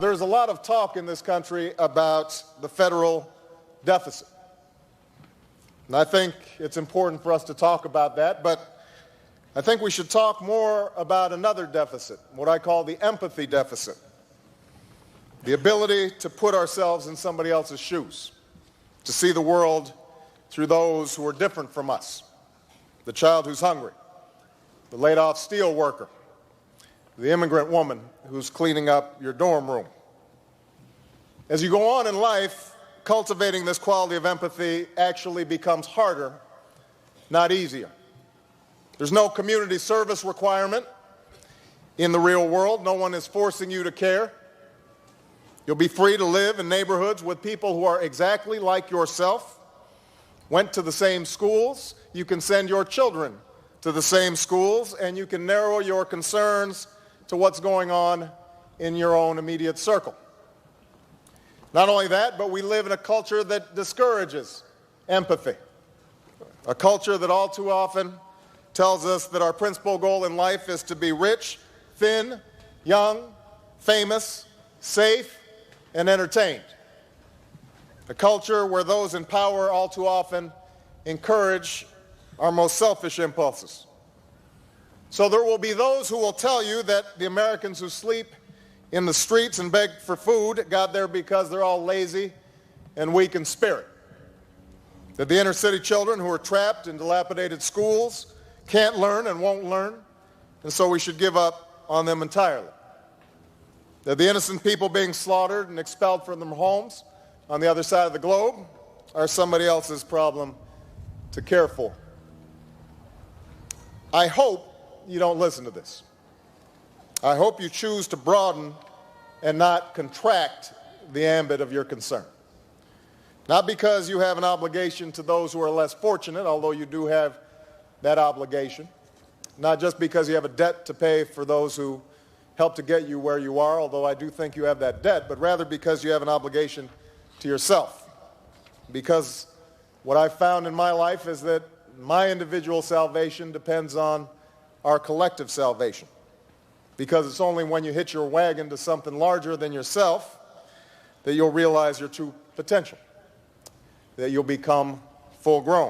There's a lot of talk in this country about the federal deficit. And I think it's important for us to talk about that, but I think we should talk more about another deficit, what I call the empathy deficit. The ability to put ourselves in somebody else's shoes, to see the world through those who are different from us. The child who's hungry, the laid-off steel worker, the immigrant woman who's cleaning up your dorm room. As you go on in life, cultivating this quality of empathy actually becomes harder, not easier. There's no community service requirement in the real world. No one is forcing you to care. You'll be free to live in neighborhoods with people who are exactly like yourself, went to the same schools. You can send your children to the same schools, and you can narrow your concerns to what's going on in your own immediate circle. Not only that, but we live in a culture that discourages empathy, a culture that all too often tells us that our principal goal in life is to be rich, thin, young, famous, safe, and entertained. A culture where those in power all too often encourage our most selfish impulses. So there will be those who will tell you that the Americans who sleep in the streets and beg for food got there because they're all lazy and weak in spirit. That the inner city children who are trapped in dilapidated schools can't learn and won't learn, and so we should give up on them entirely. That the innocent people being slaughtered and expelled from their homes on the other side of the globe are somebody else's problem to care for. I hope you don't listen to this. I hope you choose to broaden and not contract the ambit of your concern. Not because you have an obligation to those who are less fortunate, although you do have that obligation. Not just because you have a debt to pay for those who help to get you where you are, although I do think you have that debt, but rather because you have an obligation to yourself. Because what I've found in my life is that my individual salvation depends on our collective salvation. Because it's only when you hitch your wagon to something larger than yourself that you'll realize your true potential, that you'll become full grown.